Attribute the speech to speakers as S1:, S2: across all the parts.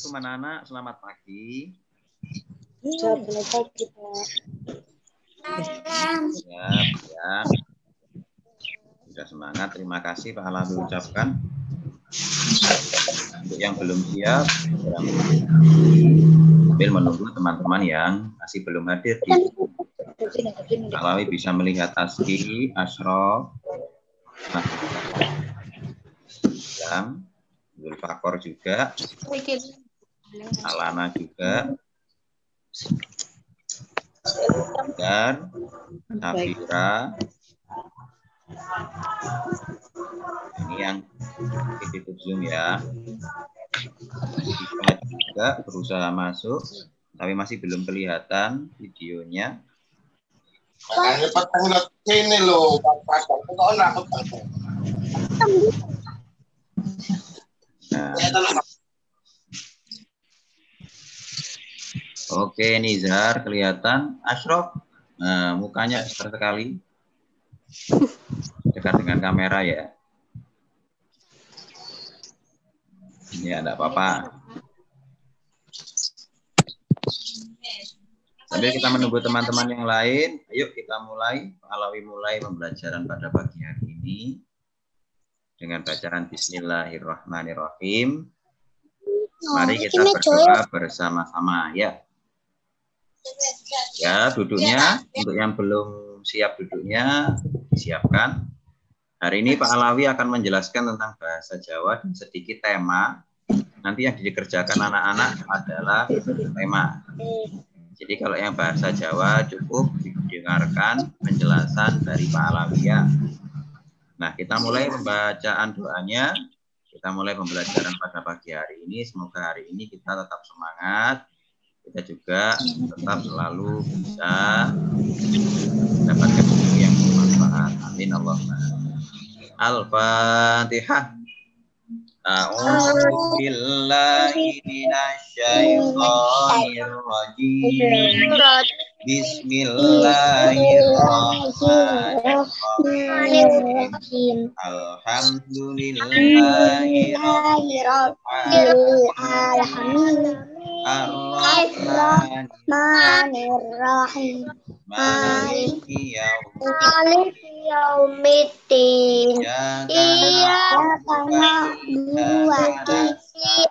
S1: Assalamualaikum anak-anak, selamat pagi.
S2: Selamat pagi, Pak.
S1: Siap, ya. Sudah semangat, terima kasih Pak Alawi ucapkan. Untuk yang belum siap, sambil menunggu teman-teman yang masih belum hadir di Pak Alawi bisa melihat Aski, Asrof, Islam, Zulfakor juga, Alana juga, dan Safira. Ini yang ditutup Zoom ya. Kita juga berusaha masuk, tapi masih belum kelihatan videonya.
S3: Ini loh,
S1: Nah. Oke, Nizar kelihatan. Ashraf, nah, mukanya besar sekali. Dekat dengan kamera ya. Ya, enggak apa-apa. Sambil kita menunggu teman-teman yang lain, ayo kita mulai. Pak Alawi mulai pembelajaran pada pagi hari ini dengan bacaan Bismillahirrahmanirrahim. Mari kita berdoa bersama-sama ya. Ya, duduknya untuk yang belum siap duduknya disiapkan. Hari ini Pak Alawi akan menjelaskan tentang bahasa Jawa dan sedikit tema. Nanti yang dikerjakan anak-anak adalah tema. Jadi kalau yang bahasa Jawa cukup didengarkan penjelasan dari Pak Alawi ya. Nah, kita mulai pembacaan doanya. Kita mulai pembelajaran pada pagi hari ini. Semoga hari ini kita tetap semangat. Kita juga tetap selalu bisa mendapatkan ilmu yang bermanfaat. Amin Allahumma. Al-Fatihah. A'udzu billahi minasyaitonir rajim. Bismillahirrahmanirrahim. Alhamdulillahi rabbil alamin. Ar-Rahmanir-Rahim. Maliki yaumiddin. Iyyaka na'budu wa iyyaka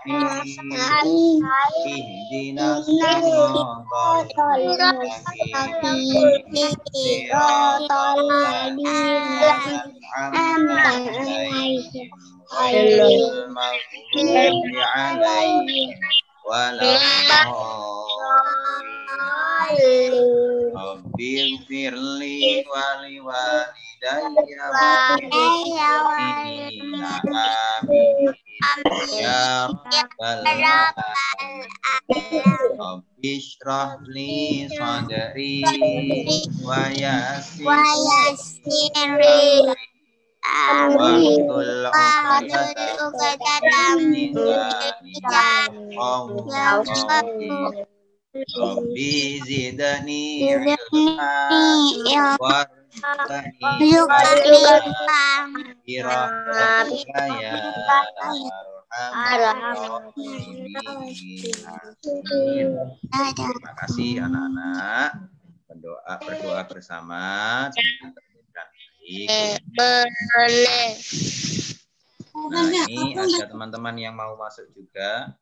S1: nasta'in. Ihdinas siratal mustaqim. Siratal ladzina an'amta 'alaihim ghairil maghdubi 'alaihim Rabbil firli wali walidayya amin ya rabbal alamin. Rabbish li sadri wa yassir Wahlul 'uqdatam min lisani Rabbi zidni ilma warzuqni birahmatika ya arhamar rahimin. Terima kasih anak-anak. Berdoa bersama dengan tertib dan baik. Nah, ini ada teman-teman yang mau masuk juga.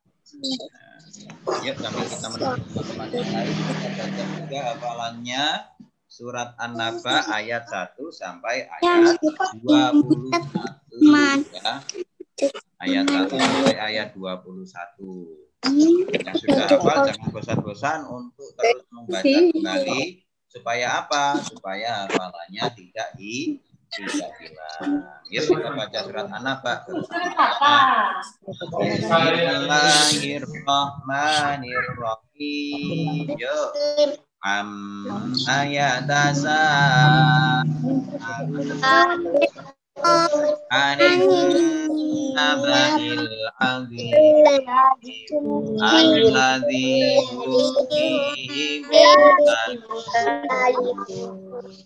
S1: Yuk sambil kita menunggu teman-teman yang lain, kita baca juga hafalannya surat An-Naba ayat 1 sampai ayat 21 ya. Ayat 1 sampai ayat 21. Yang sudah hafal jangan bosan-bosan untuk terus membaca kembali supaya apa? Supaya hafalannya tidak hilang. Yuk kita baca surat An-Naba bersama. Bismillahirrahmanirrahim. Yuk. Ayatasa anin nabail azim alladzi fihi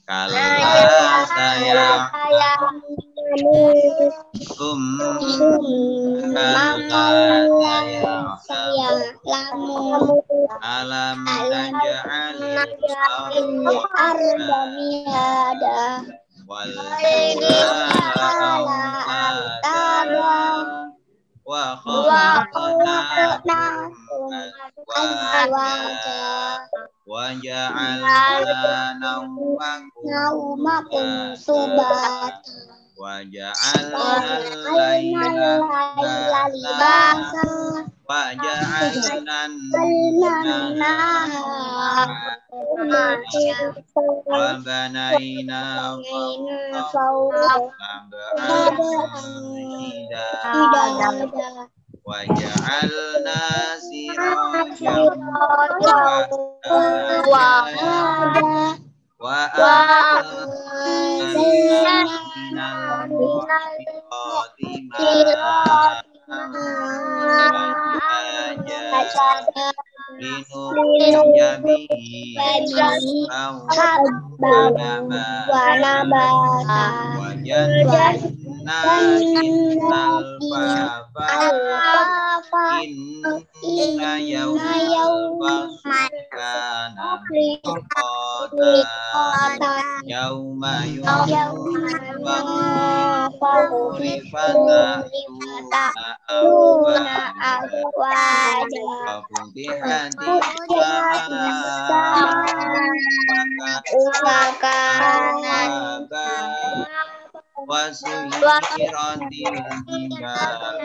S1: kalla saya Alam naj'alil
S2: arda
S1: wal jibala wa khalaqnakum azwaja wa ja'alna nawmakum subata wa ja'alna al-laila libasa wa ja'alna an-nahara wa banayna fawqakum sab'an wa ja'alna sirajan wa anzalna minal mu'minati linukhrijo bihi habban wa nabata wa jannatin alfafan inna yawmal kana miqatan yawma yunfakhu fi fatuna afwaja wa futihati wa suyiratil jibalu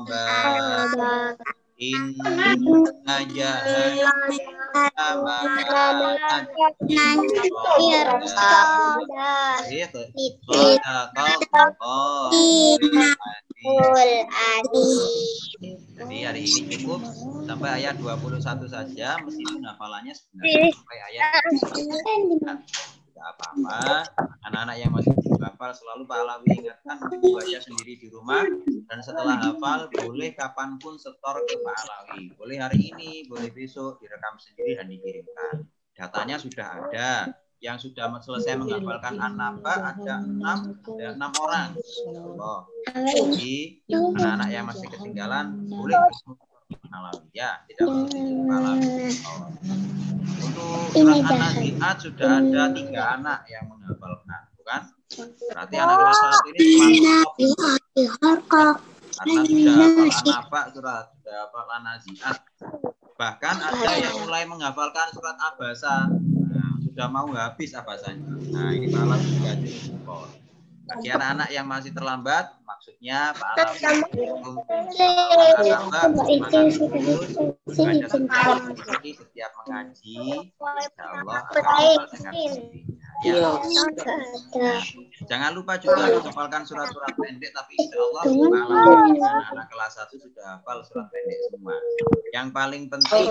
S1: fakana inna jahannama Jadi hari ini cukup sampai ayat 21 saja, meskipun hafalannya sebenarnya sampai ayat 21. Tidak apa-apa, anak-anak yang masih belum hafal selalu Pak Alawi ingatkan untuk baca sendiri di rumah, dan setelah hafal boleh kapanpun setor ke Pak Alawi, boleh hari ini, boleh besok, direkam sendiri dan dikirimkan. Datanya sudah ada, yang sudah selesai menghafalkan An-Naba ada 6 orang. Jadi anak-anak yang masih ketinggalan boleh Alawi ya, tidak perlu Alawi. Untuk surat An-Nazi'at sudah ada 3 anak yang menghafalkan, bukan? Berarti anak kelas 1 ini karena sudah hafal An-Naba, sudah hafal An-Nazi'at. Bahkan ada yang mulai menghafalkan surat Abasa. Nah, sudah mau habis Abasanya. Nah, ini Pak Alawi juga support. Bagi anak-anak yang masih terlambat, maksudnya Pak Alawi setiap mengaji, insya Allah akan dengan sendirinya. Jangan lupa juga menghafalkan surat-surat pendek, tapi insya Allah anak-anak kelas 1 sudah hafal surat pendek semua. Yang paling penting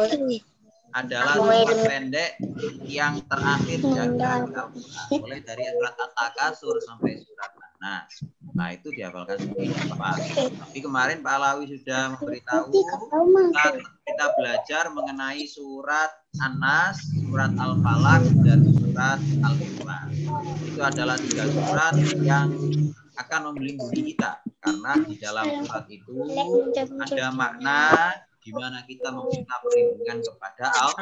S1: adalah surat pendek yang terakhir dari Al-Quran, mulai dari surat At-Takasur sampai surat An-Nas. Nah, itu dihafalkan sendiri. Tapi kemarin Pak Alawi sudah memberitahu kita belajar mengenai surat An-Nas, surat Al-Falaq, dan surat Al-Quran. Itu adalah 3 surat yang akan melindungi kita, karena di dalam surat itu ada makna di mana kita meminta perlindungan kepada Allah.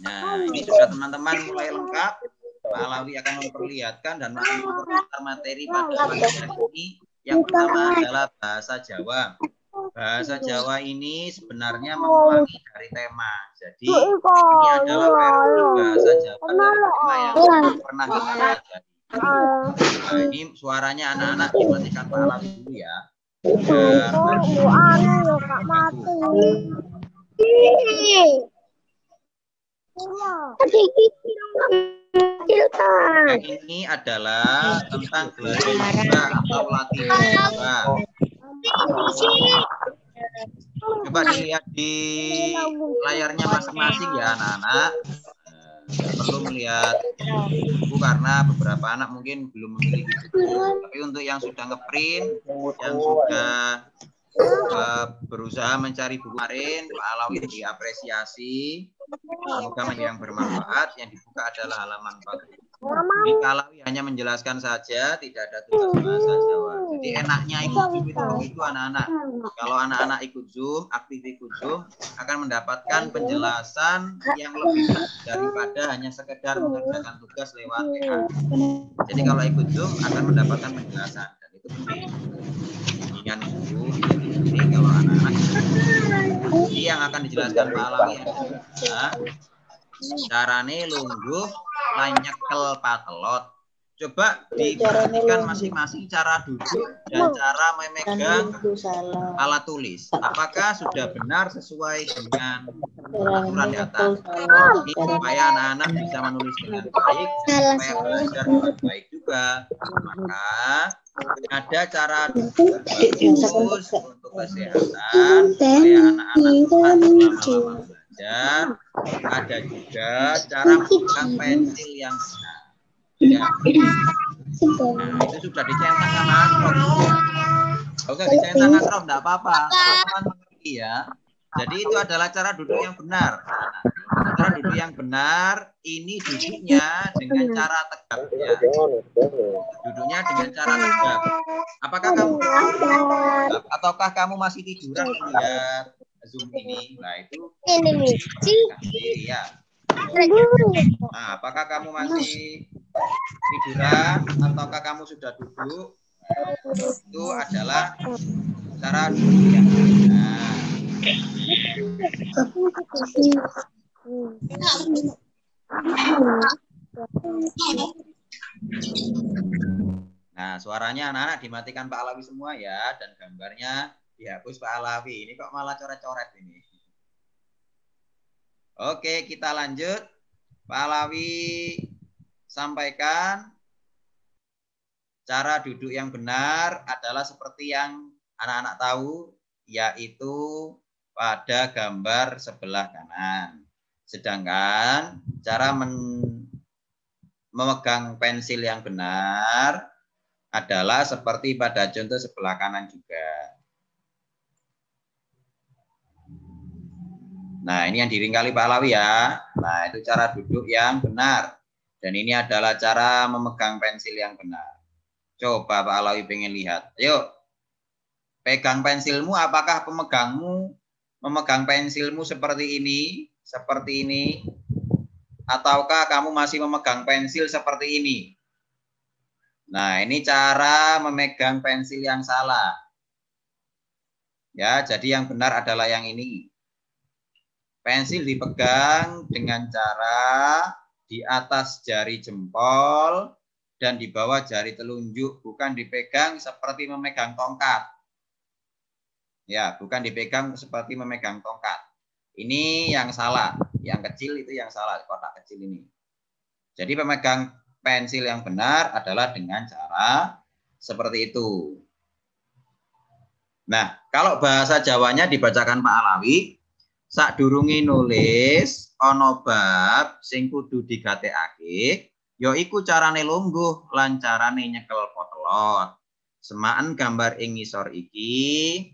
S1: Nah, ini sudah teman-teman mulai lengkap. Pak Alawi akan memperlihatkan dan memperlihatkan materi pada pelajaran ini. Yang pertama adalah bahasa Jawa. Bahasa Jawa ini sebenarnya mengulangi dari tema. Jadi ini adalah versi bahasa Jawa dari tema yang pernah kita pelajari. Nah, ini suaranya anak-anak dimatikan Pak Alawi dulu ya. Ini adalah tentang gelar atau latih Jawa. Coba dilihat di layarnya masing-masing ya anak-anak. Perlu melihat buku karena beberapa anak mungkin belum memiliki buku. Tapi untuk yang sudah ngeprint, yang sudah berusaha mencari buku kemarin, Pak Alawi diapresiasi. Semoga yang bermanfaat. Yang dibuka adalah halaman 40. Ini Pak Alawi hanya menjelaskan saja, tidak ada tugas bahasa Jawa. Jadi enaknya ikut Zoom itu anak-anak. Kalau anak-anak ikut Zoom, aktif ikut Zoom, akan mendapatkan penjelasan yang lebih daripada hanya sekedar mengerjakan tugas lewat WA. Jadi kalau ikut Zoom akan mendapatkan penjelasan, dan itu penting. Bimbingan guru, jadi kalau anak-anak ini yang akan dijelaskan Pak Alawi adalah carane lungguh lan nyekel patelot. Coba diperhatikan masing-masing cara duduk dan cara memegang alat tulis. Apakah sudah benar sesuai dengan aturan di atas? Ini supaya anak-anak bisa menulis dengan baik, supaya belajar dengan baik juga. Maka ada cara duduk bagus untuk kesehatan, supaya anak-anak lama-lama belajar. Ada juga cara memegang pensil yang benar. Ya. Nah, itu sudah dicentangkan Prof. Oke, dicentangkan Prof, enggak apa-apa. Teman-teman mengerti ya. Jadi itu adalah cara duduk yang benar. Cara duduk yang benar ini duduknya dengan cara tegak ya. Duduknya dengan cara tegak. Apakah kamu tegak ataukah kamu masih tiduran melihat Zoom ini? Nah, itu sendiri ya. Nah, apakah kamu masih tiduran ataukah kamu sudah duduk? Nah, itu adalah cara duduk yang benar. Nah, suaranya anak-anak dimatikan Pak Alawi semua ya, dan gambarnya dihapus Pak Alawi. Ini kok malah coret-coret ini. Oke, kita lanjut. Pak Alawi sampaikan cara duduk yang benar adalah seperti yang anak-anak tahu, yaitu pada gambar sebelah kanan. Sedangkan cara memegang pensil yang benar adalah seperti pada contoh sebelah kanan juga. Nah, ini yang diringkali Pak Alawi ya. Nah, itu cara duduk yang benar. Dan ini adalah cara memegang pensil yang benar. Coba Pak Alawi pengen lihat. Ayo, pegang pensilmu, apakah memegang pensilmu seperti ini? Seperti ini? Ataukah kamu masih memegang pensil seperti ini? Nah, ini cara memegang pensil yang salah. Ya, jadi yang benar adalah yang ini. Pensil dipegang dengan cara di atas jari jempol dan di bawah jari telunjuk, bukan dipegang seperti memegang tongkat. Ya, bukan dipegang seperti memegang tongkat. Ini yang salah, yang kecil itu yang salah, kotak kecil ini. Jadi pemegang pensil yang benar adalah dengan cara seperti itu. Nah, kalau bahasa Jawanya dibacakan Pak Alawi, sadurunge nulis ana bab sing kudu digatekake, ya iku carane lungguh lan carane nyekel potlot. Semaken gambar ing ngisor iki,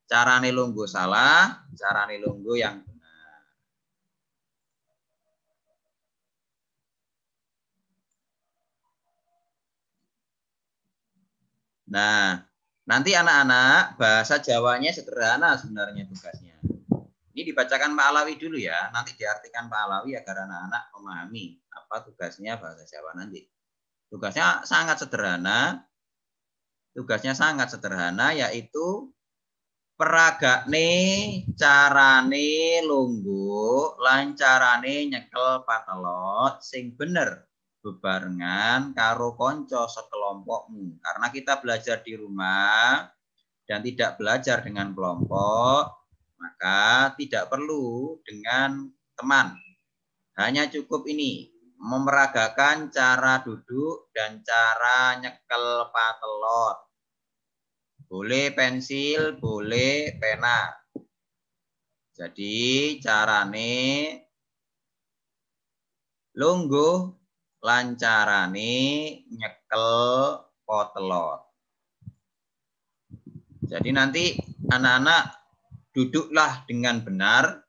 S1: carane lungguh salah, carane lungguh yang benar. Nah, nanti anak-anak bahasa Jawanya sederhana sebenarnya tugasnya. Ini dibacakan Pak Alawi dulu ya, nanti diartikan Pak Alawi agar anak-anak memahami apa tugasnya bahasa Jawa nanti. Tugasnya sangat sederhana. Tugasnya sangat sederhana, yaitu peragakne carane lungguh lan carane nyekel patelot sing bener bebarengan karo konco sekelompokmu. Karena kita belajar di rumah dan tidak belajar dengan kelompok, maka tidak perlu dengan teman. Hanya cukup ini, memeragakan cara duduk dan cara nyekel patelot. Boleh pensil, boleh pena. Jadi carane lungguh lan carane nyekel potelot. Jadi nanti anak-anak duduklah dengan benar,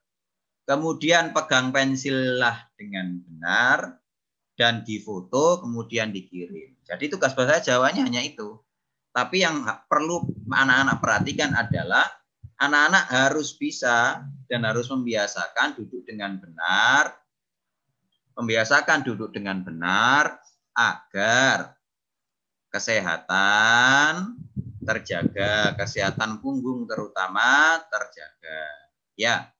S1: kemudian pegang pensillah dengan benar, dan difoto, kemudian dikirim. Jadi tugas bahasa Jawanya hanya itu. Tapi yang perlu anak-anak perhatikan adalah anak-anak harus bisa dan harus membiasakan duduk dengan benar, agar kesehatan terjaga, kesehatan punggung terutama terjaga. Ya.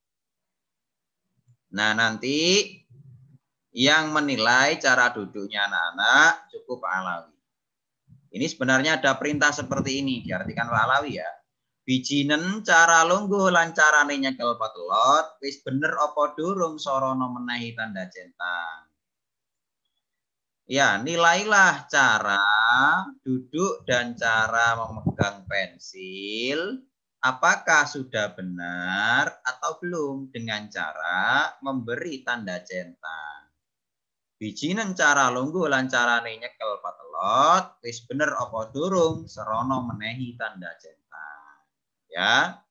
S1: Nah, nanti yang menilai cara duduknya anak-anak cukup Pak Alawi. Ini sebenarnya ada perintah seperti ini, diartikan Pak Alawi ya. Bijinen cara lungguh lancarane nyekel patelot, wis bener apa durung sorono menehi tanda centang. Ya, nilailah cara duduk dan cara memegang pensil, apakah sudah benar atau belum dengan cara memberi tanda centang. Bijinen cara lungguh lancarane nyekel patelot, wis bener apa durung serono menehi tanda centang. Ya.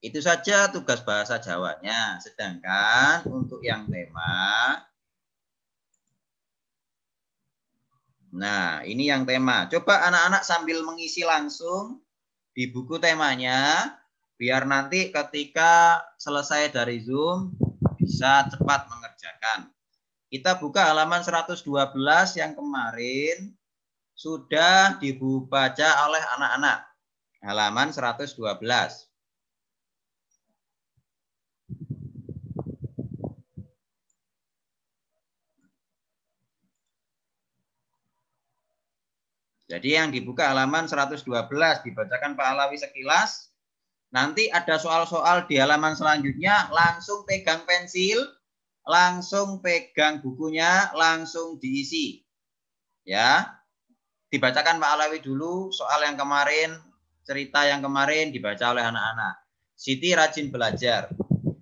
S1: Itu saja tugas bahasa Jawanya. Sedangkan untuk yang tema, nah ini yang tema. Coba anak-anak sambil mengisi langsung di buku temanya, biar nanti ketika selesai dari Zoom bisa cepat mengerjakan. Kita buka halaman 112 yang kemarin sudah dibaca oleh anak-anak. Halaman 112. Jadi yang dibuka halaman 112 dibacakan Pak Alawi sekilas. Nanti ada soal-soal di halaman selanjutnya, langsung pegang pensil, langsung pegang bukunya, langsung diisi. Ya. Dibacakan Pak Alawi dulu soal yang kemarin, cerita yang kemarin dibaca oleh anak-anak. Siti rajin belajar.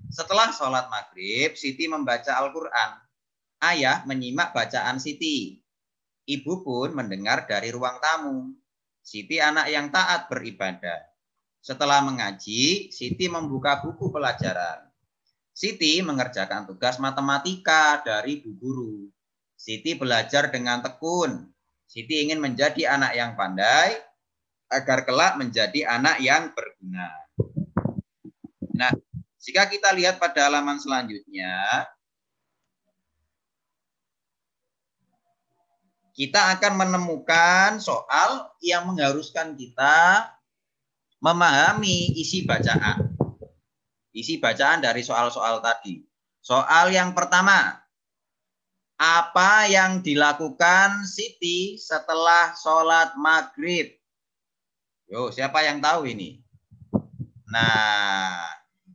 S1: Setelah sholat maghrib, Siti membaca Al-Quran. Ayah menyimak bacaan Siti. Ibu pun mendengar dari ruang tamu. Siti anak yang taat beribadah. Setelah mengaji, Siti membuka buku pelajaran. Siti mengerjakan tugas matematika dari Bu Guru. Siti belajar dengan tekun. Siti ingin menjadi anak yang pandai agar kelak menjadi anak yang berguna. Nah, jika kita lihat pada halaman selanjutnya, kita akan menemukan soal yang mengharuskan kita memahami isi bacaan. Isi bacaan dari soal-soal tadi. Soal yang pertama, apa yang dilakukan Siti setelah sholat maghrib? Yo, siapa yang tahu ini? Nah,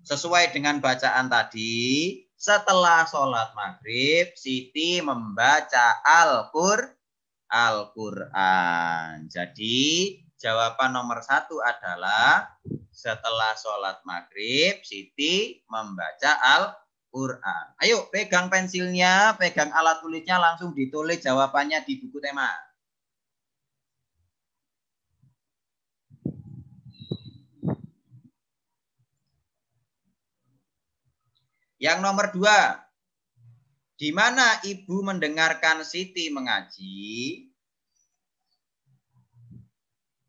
S1: sesuai dengan bacaan tadi, setelah sholat maghrib, Siti membaca Al-Quran. Jadi jawaban nomor 1 adalah setelah sholat maghrib, Siti membaca Al-Quran. Ayo pegang pensilnya, pegang alat tulisnya, langsung ditulis jawabannya di buku tema. Yang nomor 2. Di mana ibu mendengarkan Siti mengaji?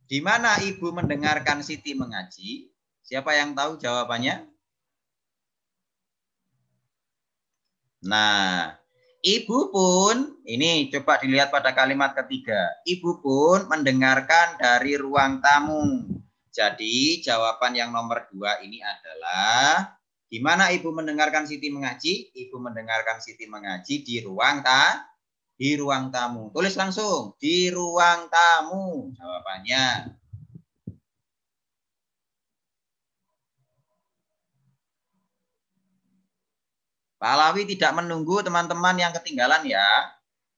S1: Di mana ibu mendengarkan Siti mengaji? Siapa yang tahu jawabannya? Nah, ibu pun, ini coba dilihat pada kalimat ketiga. Ibu pun mendengarkan dari ruang tamu. Jadi jawaban yang nomor 2 ini adalah di mana ibu mendengarkan Siti mengaji? Ibu mendengarkan Siti mengaji di ruang tamu. Tulis langsung, di ruang tamu jawabannya. Pak Alawi tidak menunggu teman-teman yang ketinggalan ya.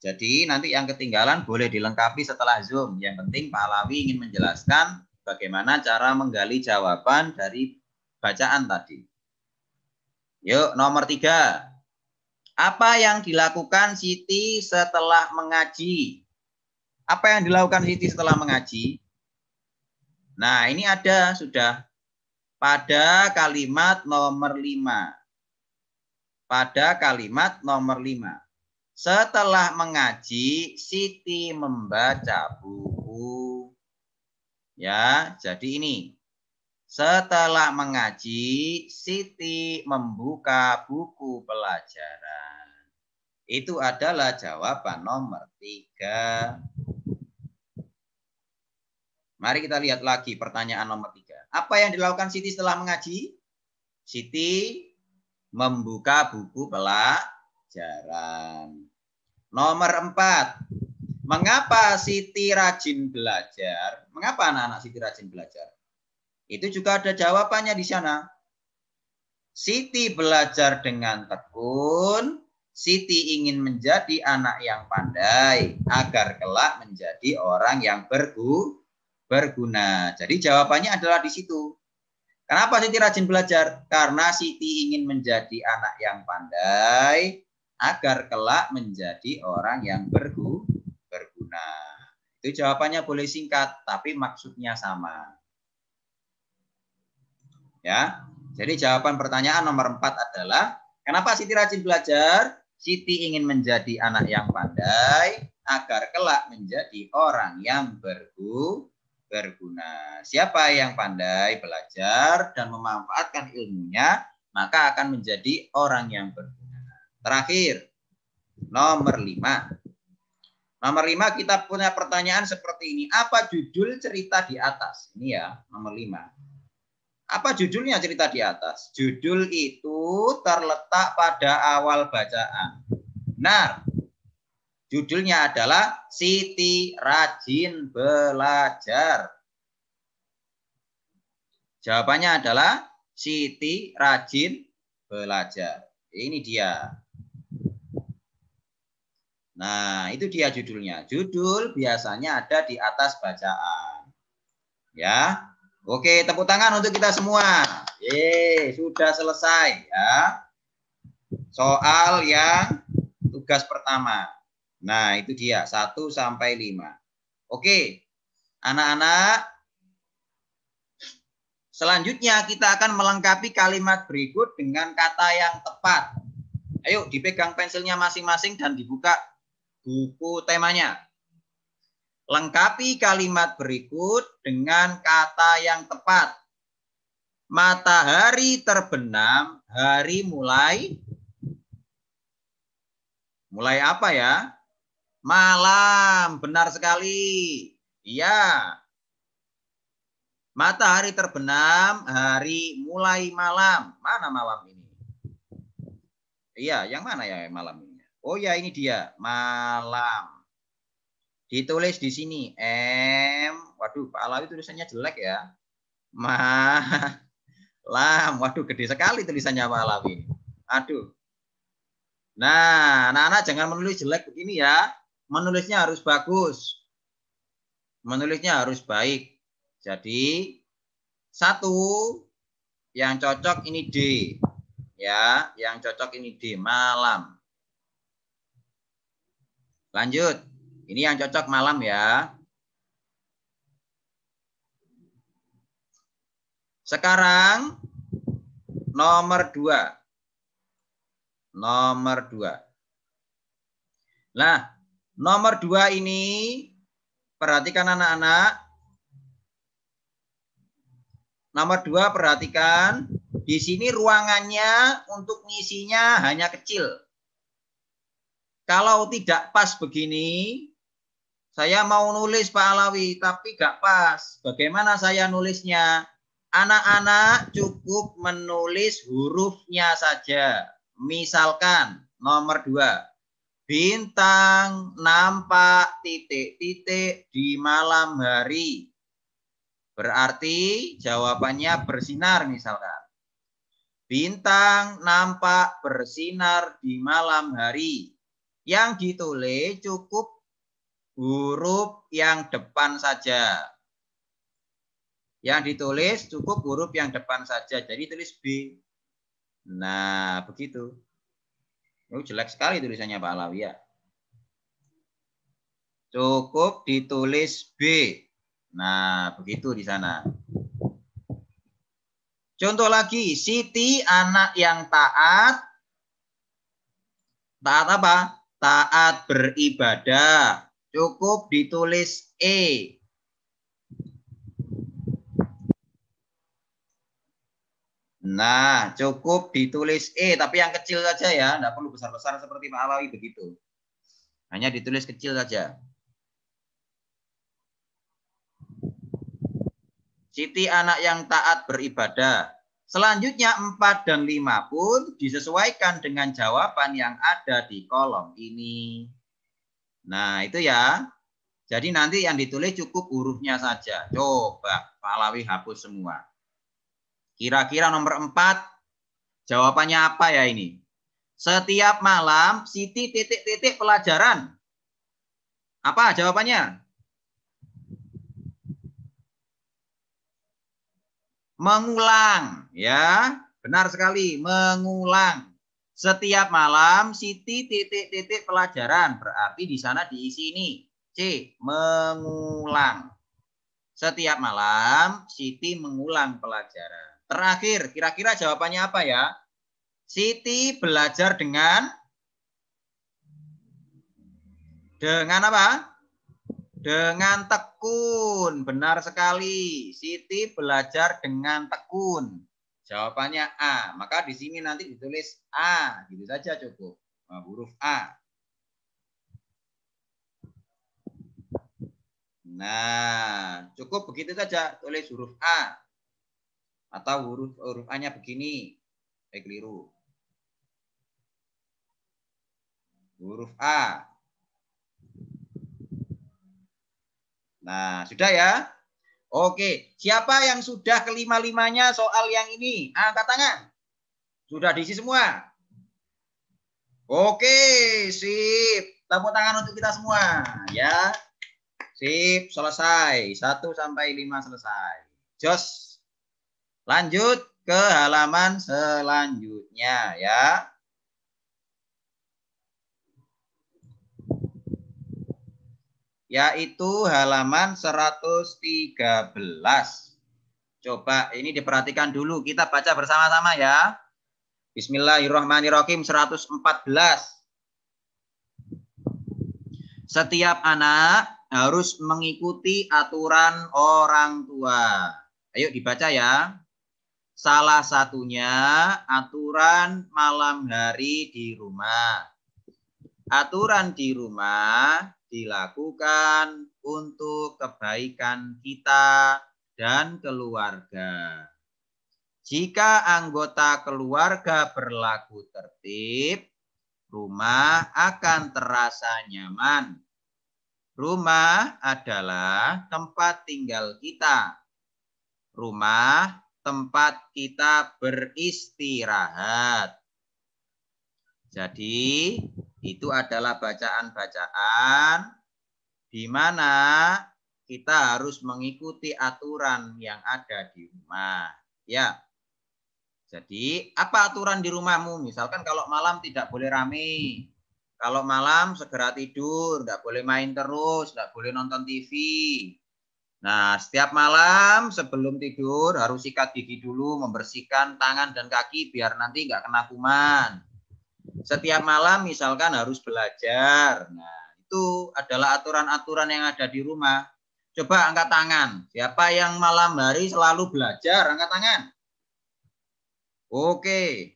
S1: Jadi nanti yang ketinggalan boleh dilengkapi setelah Zoom. Yang penting Pak Alawi ingin menjelaskan bagaimana cara menggali jawaban dari bacaan tadi. Yuk, nomor 3. Apa yang dilakukan Siti setelah mengaji? Apa yang dilakukan Siti setelah mengaji? Nah, ini ada sudah pada kalimat nomor 5. Pada kalimat nomor 5. Setelah mengaji, Siti membaca buku. Ya, jadi ini. Setelah mengaji, Siti membuka buku pelajaran. Itu adalah jawaban nomor 3. Mari kita lihat lagi pertanyaan nomor 3. Apa yang dilakukan Siti setelah mengaji? Siti membuka buku pelajaran. Nomor 4. Mengapa Siti rajin belajar? Mengapa anak-anak Siti rajin belajar? Itu juga ada jawabannya di sana. Siti belajar dengan tekun. Siti ingin menjadi anak yang pandai agar kelak menjadi orang yang berguna. Jadi jawabannya adalah di situ. Kenapa Siti rajin belajar? Karena Siti ingin menjadi anak yang pandai agar kelak menjadi orang yang berguna. Itu jawabannya boleh singkat, tapi maksudnya sama. Ya, jadi jawaban pertanyaan nomor 4 adalah kenapa Siti rajin belajar? Siti ingin menjadi anak yang pandai agar kelak menjadi orang yang berguna. Siapa yang pandai belajar dan memanfaatkan ilmunya, maka akan menjadi orang yang berguna. Terakhir, nomor 5. Nomor 5 kita punya pertanyaan seperti ini. Apa judul cerita di atas? Ini ya, nomor 5. Apa judulnya cerita di atas? Judul itu terletak pada awal bacaan. Benar. Judulnya adalah Siti Rajin Belajar. Jawabannya adalah Siti Rajin Belajar. Ini dia. Nah, itu dia judulnya. Judul biasanya ada di atas bacaan. Ya. Oke, tepuk tangan untuk kita semua. Sudah selesai ya. Soal yang tugas pertama. Nah, itu dia 1 sampai 5. Oke. Anak-anak, selanjutnya kita akan melengkapi kalimat berikut dengan kata yang tepat. Ayo dipegang pensilnya masing-masing dan dibuka buku temanya. Lengkapi kalimat berikut dengan kata yang tepat. Matahari terbenam, hari mulai apa ya? Malam, benar sekali. Iya. Matahari terbenam, hari mulai malam. Mana malam ini? Iya, yang mana ya malam ini? Oh ya, ini dia, malam. Ditulis di sini M. Waduh, Pak Alawi tulisannya jelek ya. Malam. Waduh, gede sekali tulisannya Pak Alawi. Aduh. Nah, anak-anak jangan menulis jelek begini ya. Menulisnya harus bagus. Menulisnya harus baik. Jadi 1 yang cocok ini D. Ya, yang cocok ini D, malam. Lanjut. Ini yang cocok malam ya. Sekarang nomor 2. Nomor 2. Nah, nomor 2 ini perhatikan anak-anak. Nomor 2 perhatikan. Di sini ruangannya untuk ngisinya hanya kecil. Kalau tidak pas begini, saya mau nulis Pak Alawi, tapi nggak pas. Bagaimana saya nulisnya? Anak-anak cukup menulis hurufnya saja. Misalkan nomor 2. Bintang nampak titik-titik di malam hari. Berarti jawabannya bersinar misalkan. Bintang nampak bersinar di malam hari. Yang ditulis cukup huruf yang depan saja. Yang ditulis cukup huruf yang depan saja. Jadi tulis B. Nah, begitu. Oh, jelek sekali tulisannya Pak Alawi ya. Cukup ditulis B. Nah, begitu di sana. Contoh lagi, Siti anak yang taat. Taat apa? Taat beribadah. Cukup ditulis E. Nah, cukup ditulis E, tapi yang kecil saja ya, tidak perlu besar-besar seperti Pak Alawi begitu. Hanya ditulis kecil saja. Siti anak yang taat beribadah. Selanjutnya 4 dan 5 pun disesuaikan dengan jawaban yang ada di kolom ini. Nah, itu ya. Jadi nanti yang ditulis cukup hurufnya saja. Coba Pak Alawi hapus semua. Kira-kira nomor 4 jawabannya apa ya ini? Setiap malam Siti titik-titik pelajaran. Apa jawabannya? Mengulang, ya. Benar sekali, mengulang. Setiap malam Siti titik-titik pelajaran. Berarti di sana diisi ini. C, mengulang. Setiap malam Siti mengulang pelajaran. Terakhir, kira-kira jawabannya apa ya? Siti belajar dengan apa? Dengan tekun. Benar sekali. Siti belajar dengan tekun. Jawabannya A. Maka di sini nanti ditulis A. Gitu saja cukup. Nah, huruf A. Nah, cukup begitu saja. Tulis huruf A. Atau huruf A-nya begini. Keliru. Huruf A. Nah, sudah ya? Oke. Siapa yang sudah kelima-limanya soal yang ini? Angkat tangan. Sudah diisi semua? Oke, sip. Tepuk tangan untuk kita semua. Ya. Sip, selesai. 1 sampai 5 selesai. Jos. Lanjut ke halaman selanjutnya ya. Yaitu halaman 113. Coba ini diperhatikan dulu. Kita baca bersama-sama ya. Bismillahirrahmanirrahim 114. Setiap anak harus mengikuti aturan orang tua. Ayo dibaca ya. Salah satunya aturan malam hari di rumah. Aturan di rumah dilakukan untuk kebaikan kita dan keluarga. Jika anggota keluarga berlaku tertib, rumah akan terasa nyaman. Rumah adalah tempat tinggal kita. Rumah tempat kita beristirahat. Jadi, itu adalah bacaan-bacaan di mana kita harus mengikuti aturan yang ada di rumah. Ya. Jadi, apa aturan di rumahmu? Misalkan kalau malam tidak boleh rame. Kalau malam segera tidur, tidak boleh main terus, tidak boleh nonton TV. Nah, setiap malam sebelum tidur harus sikat gigi dulu, membersihkan tangan dan kaki biar nanti nggak kena kuman. Setiap malam misalkan harus belajar. Nah, itu adalah aturan-aturan yang ada di rumah. Coba angkat tangan. Siapa yang malam hari selalu belajar? Angkat tangan. Oke.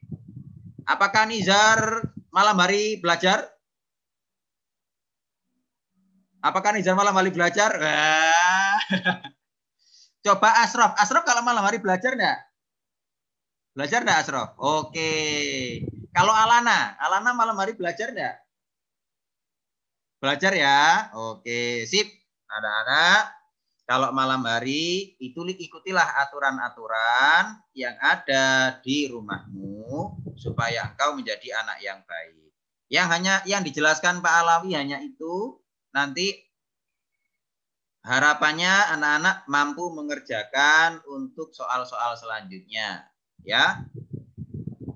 S1: Apakah Nizar malam hari belajar? Apakah Nizar malam hari belajar? Coba Asrof. Asrof kalau malam hari belajar enggak? Belajar enggak Asrof? Oke. Kalau Alana? Alana malam hari belajar enggak? Belajar ya? Oke. Sip. Anak-anak. Kalau malam hari itu ikutilah aturan-aturan yang ada di rumahmu supaya engkau menjadi anak yang baik. Yang dijelaskan Pak Alawi hanya itu. Nanti harapannya anak-anak mampu mengerjakan untuk soal-soal selanjutnya, ya.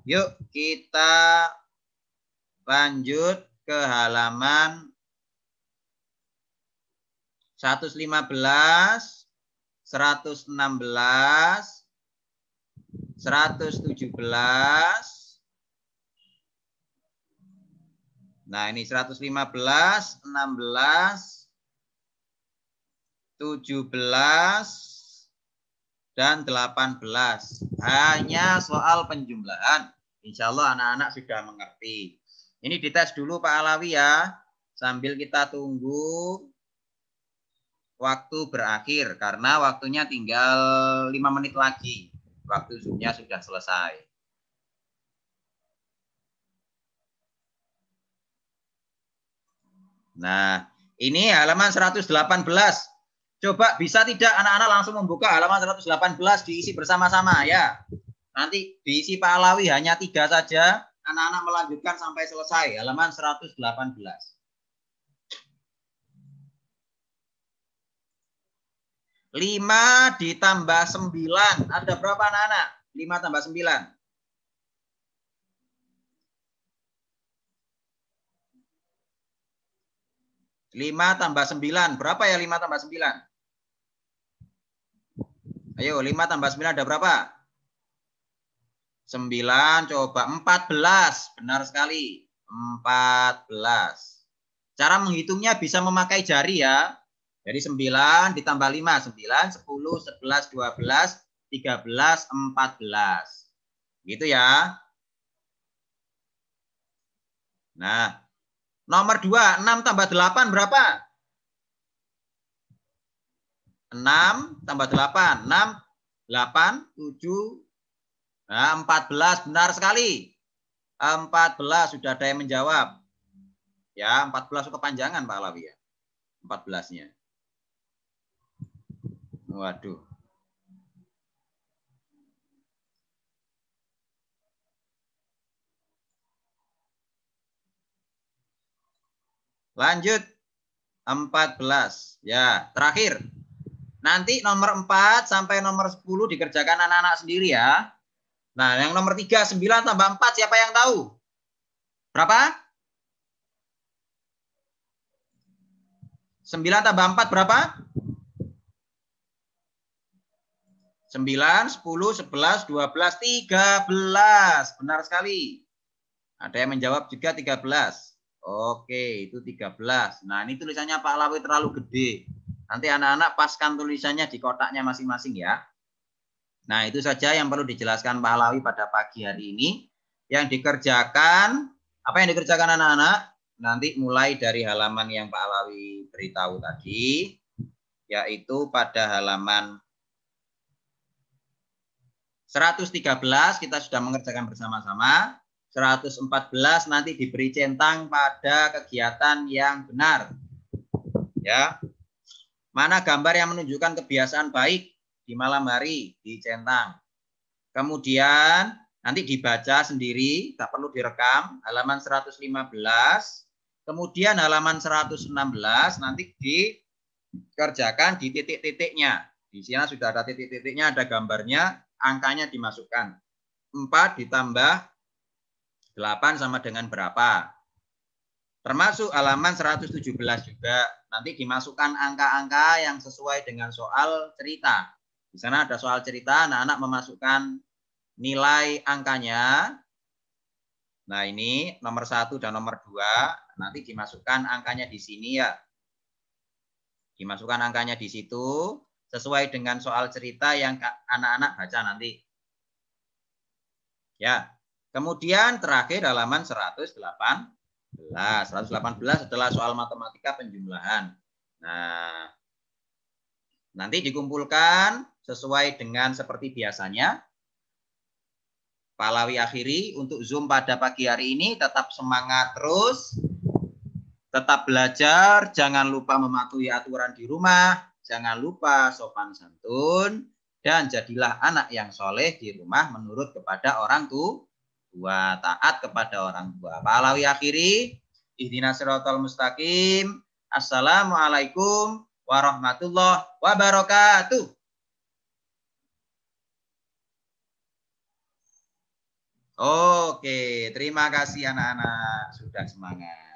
S1: Yuk kita lanjut ke halaman 115, 116, 117. Nah, ini 115, 16, 17, dan 18. Hanya soal penjumlahan. Insya Allah anak-anak sudah mengerti. Ini dites dulu Pak Alawi ya. Sambil kita tunggu waktu berakhir. Karena waktunya tinggal 5 menit lagi. Waktu Zoom-nya sudah selesai. Nah, ini halaman 118. Coba bisa tidak anak-anak langsung membuka halaman 118 diisi bersama-sama ya. Nanti diisi Pak Alawi hanya 3 saja. Anak-anak melanjutkan sampai selesai halaman 118. 5 ditambah 9. Ada berapa anak-anak? 5 tambah 9. 5 tambah 9. Berapa ya 5 tambah 9? Ayo 5 tambah 9 ada berapa? 9. Coba 14. Benar sekali. 14. Cara menghitungnya bisa memakai jari ya. Jadi 9 ditambah 5. 9, 10, 11, 12, 13, 14. Gitu ya. Nah, nomor 2, 6 tambah 8 berapa? 6 tambah 8. 6, 8, 7. Nah, 14. Benar sekali. 14 sudah ada yang menjawab. Ya, 14 kepanjangan Pak Alawi ya. 14-nya. Waduh. Lanjut. 14. Ya, terakhir. Nanti nomor 4 sampai nomor 10 dikerjakan anak-anak sendiri ya. Nah, yang nomor 3, 9 tambah 4 siapa yang tahu? Berapa? 9 tambah 4 berapa? 9, 10, 11, 12, 13. Benar sekali. Ada yang menjawab juga 13. Oke, itu 13. Nah, ini tulisannya Pak Alawi terlalu gede. Nanti anak-anak paskan tulisannya di kotaknya masing-masing ya. Nah, itu saja yang perlu dijelaskan Pak Alawi pada pagi hari ini. Yang dikerjakan, apa yang dikerjakan anak-anak? Nanti mulai dari halaman yang Pak Alawi beritahu tadi, yaitu pada halaman 113 kita sudah mengerjakan bersama-sama. 114 nanti diberi centang pada kegiatan yang benar. Ya. Mana gambar yang menunjukkan kebiasaan baik di malam hari dicentang. Kemudian nanti dibaca sendiri, tak perlu direkam, halaman 115. Kemudian halaman 116 nanti dikerjakan di titik-titiknya. Di sini sudah ada titik-titiknya, ada gambarnya, angkanya dimasukkan. 4 ditambah 8 sama dengan berapa? Termasuk halaman 117 juga. Nanti dimasukkan angka-angka yang sesuai dengan soal cerita. Di sana ada soal cerita, anak-anak memasukkan nilai angkanya. Nah, ini nomor 1 dan nomor 2. Nanti dimasukkan angkanya di sini ya. Dimasukkan angkanya di situ. Sesuai dengan soal cerita yang anak-anak baca nanti. Ya. Kemudian terakhir halaman 118 adalah soal matematika penjumlahan. Nah, nanti dikumpulkan sesuai dengan seperti biasanya. Pak Alawi akhiri untuk Zoom pada pagi hari ini. Tetap semangat terus. Tetap belajar. Jangan lupa mematuhi aturan di rumah. Jangan lupa sopan santun. Dan jadilah anak yang soleh di rumah menurut kepada orang tua. Taat kepada orang tua. Pak Alawi akhiri. Ihdinas siratal mustaqim. Assalamualaikum warahmatullahi wabarakatuh. Oke, terima kasih anak-anak sudah semangat.